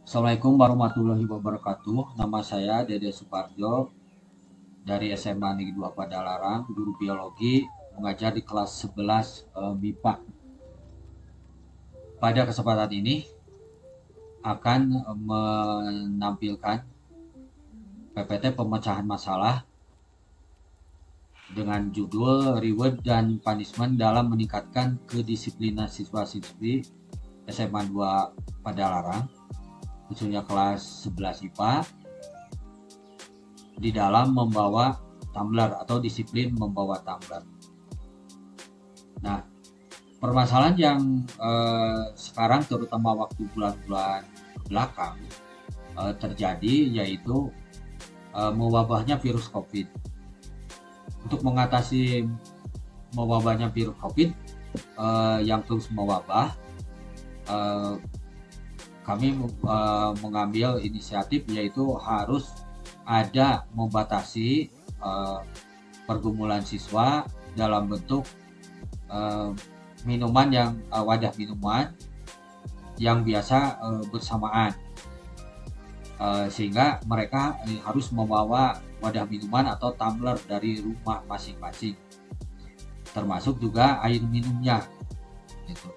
Assalamualaikum warahmatullahi wabarakatuh. Nama saya Dede Suparjo dari SMA Negeri 2 Padalarang, guru biologi, mengajar di kelas 11 MIPA. Pada kesempatan ini akan menampilkan PPT pemecahan masalah dengan judul Reward dan Punishment dalam meningkatkan kedisiplinan siswa-siswi SMA 2 Padalarang, khususnya kelas 11 IPA, di dalam membawa tumbler atau disiplin membawa tumbler. Nah, permasalahan yang sekarang terutama waktu bulan-bulan belakang terjadi yaitu mewabahnya virus COVID. Untuk mengatasi mewabahnya virus COVID yang terus mewabah, kami mengambil inisiatif yaitu harus ada membatasi pergumulan siswa dalam bentuk minuman yang wadah minuman yang biasa bersamaan, sehingga mereka harus membawa wadah minuman atau tumbler dari rumah masing-masing, termasuk juga air minumnya gitu.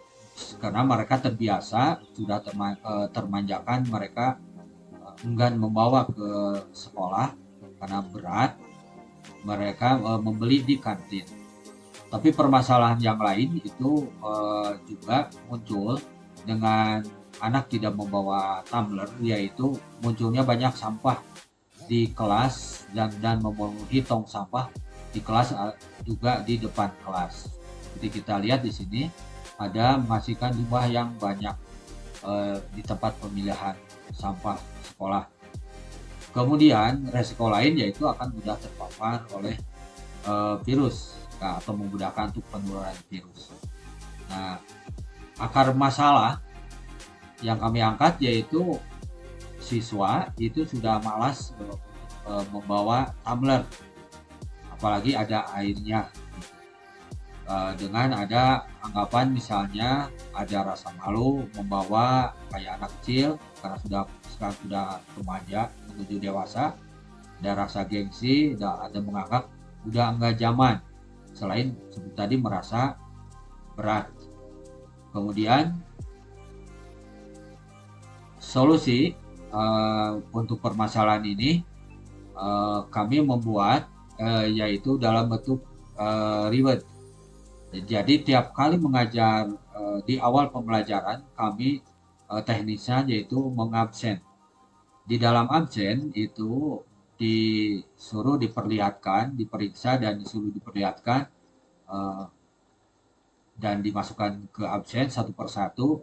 Karena mereka terbiasa sudah termanjakan mereka enggan membawa ke sekolah karena berat, mereka membeli di kantin. Tapi permasalahan yang lain itu juga muncul dengan anak tidak membawa tumbler, yaitu munculnya banyak sampah di kelas dan memenuhi tong sampah di kelas, juga di depan kelas. Jadi kita lihat di sini ada menghasilkan limbah yang banyak di tempat pemilihan sampah sekolah. Kemudian resiko lain yaitu akan mudah terpapar oleh virus atau memudahkan untuk penularan virus. Nah, akar masalah yang kami angkat yaitu siswa itu sudah malas membawa tumbler, apalagi ada airnya. Dengan ada anggapan misalnya ada rasa malu membawa kayak anak kecil karena sekarang sudah remaja menuju dewasa, ada rasa gengsi, ada menganggap udah enggak zaman, selain seperti tadi merasa berat. Kemudian solusi untuk permasalahan ini kami membuat yaitu dalam bentuk reward. Jadi tiap kali mengajar di awal pembelajaran kami teknisnya yaitu mengabsen. Di dalam absen itu disuruh diperlihatkan, diperiksa dan disuruh diperlihatkan dan dimasukkan ke absen satu persatu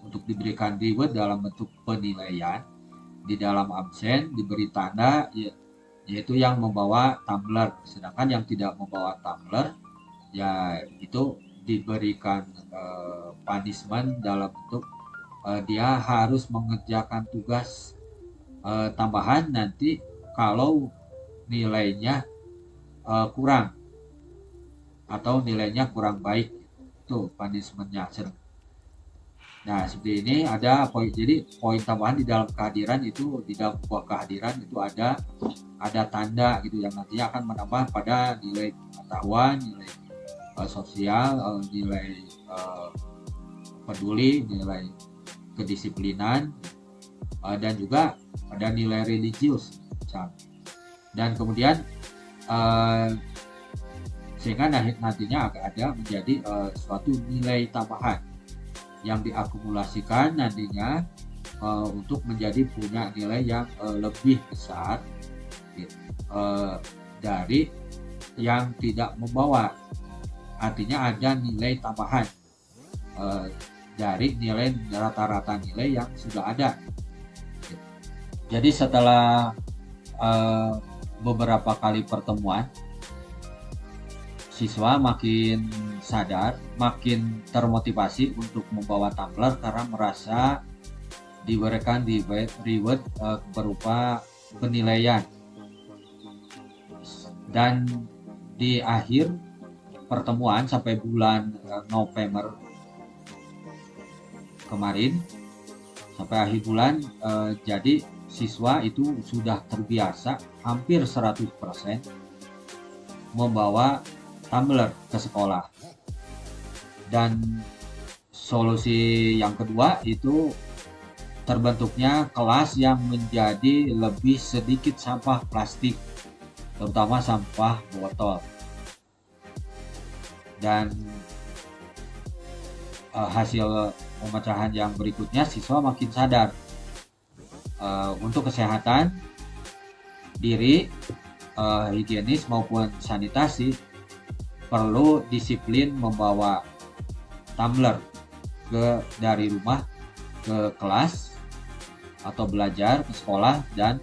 untuk diberikan reward dalam bentuk penilaian. Di dalam absen diberi tanda yaitu yang membawa tumbler, sedangkan yang tidak membawa tumbler ya itu diberikan punishment dalam bentuk dia harus mengerjakan tugas tambahan nanti kalau nilainya kurang atau nilainya kurang baik, itu punishmentnya. Nah, seperti ini ada poin. Jadi poin tambahan di dalam kehadiran itu, di dalam buah kehadiran itu ada tanda gitu yang nantinya akan menambah pada nilai pengetahuan, nilai sosial, nilai peduli, nilai kedisiplinan, dan juga ada nilai religius misalnya. Dan kemudian sehingga nantinya akan ada menjadi suatu nilai tambahan yang diakumulasikan nantinya untuk menjadi punya nilai yang lebih besar dari yang tidak membawa. Artinya ada nilai tambahan dari nilai rata-rata nilai yang sudah ada. Jadi setelah beberapa kali pertemuan, siswa makin sadar, makin termotivasi untuk membawa tumbler karena merasa diberikan reward berupa penilaian. Dan di akhir pertemuan sampai bulan November kemarin sampai akhir bulan. Jadi siswa itu sudah terbiasa hampir 100% membawa tumbler ke sekolah. Dan solusi yang kedua itu terbentuknya kelas yang menjadi lebih sedikit sampah plastik, terutama sampah botol. Dan hasil pemecahan yang berikutnya, siswa makin sadar untuk kesehatan diri, higienis maupun sanitasi, perlu disiplin membawa tumbler dari rumah ke kelas atau belajar ke sekolah, dan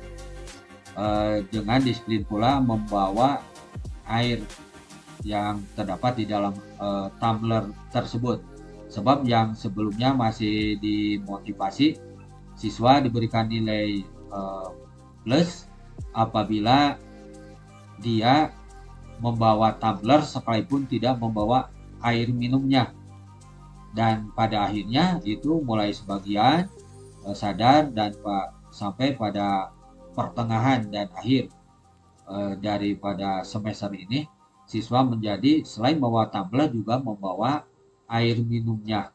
dengan disiplin pula membawa air yang terdapat di dalam tumbler tersebut. Sebab yang sebelumnya masih dimotivasi, siswa diberikan nilai plus apabila dia membawa tumbler sekalipun tidak membawa air minumnya. Dan pada akhirnya itu mulai sebagian sadar, dan sampai pada pertengahan dan akhir daripada semester ini, siswa menjadi selain membawa tumbler juga membawa air minumnya,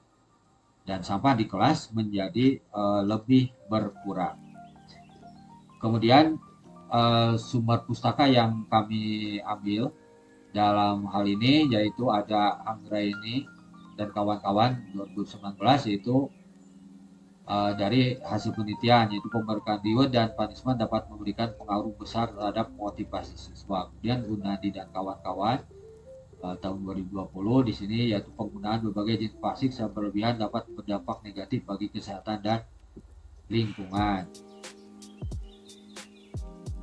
dan sampah di kelas menjadi lebih berkurang. Kemudian sumber pustaka yang kami ambil dalam hal ini yaitu ada Anggraini dan kawan-kawan 2019, yaitu dari hasil penelitian, yaitu pemberian reward dan punishment dapat memberikan pengaruh besar terhadap motivasi siswa. Kemudian Gunadi dan kawan-kawan tahun 2020 di sini, yaitu penggunaan berbagai jenis plastik secara berlebihan dapat berdampak negatif bagi kesehatan dan lingkungan.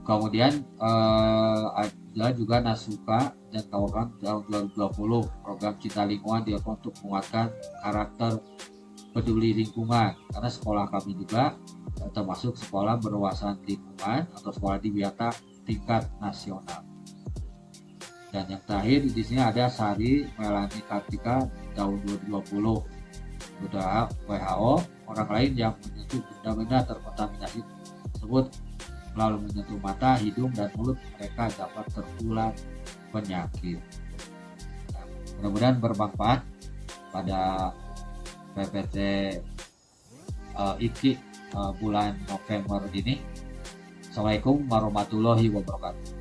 Kemudian ada juga Nasuka dan kawan-kawan tahun 2020, program Cinta Lingkungan dilakukan untuk menguatkan karakter peduli lingkungan, karena sekolah kami juga termasuk sekolah berwawasan lingkungan atau sekolah dibiata tingkat nasional. Dan yang terakhir di sini ada Sari Melani Kartika tahun 2020, sudah WHO, orang lain yang menyentuh benda-benda terkontaminasi tersebut melalui menyentuh mata, hidung, dan mulut mereka dapat tertular penyakit. Nah, mudah-mudahan bermanfaat pada PPT IKI bulan November ini. Assalamualaikum warahmatullahi wabarakatuh.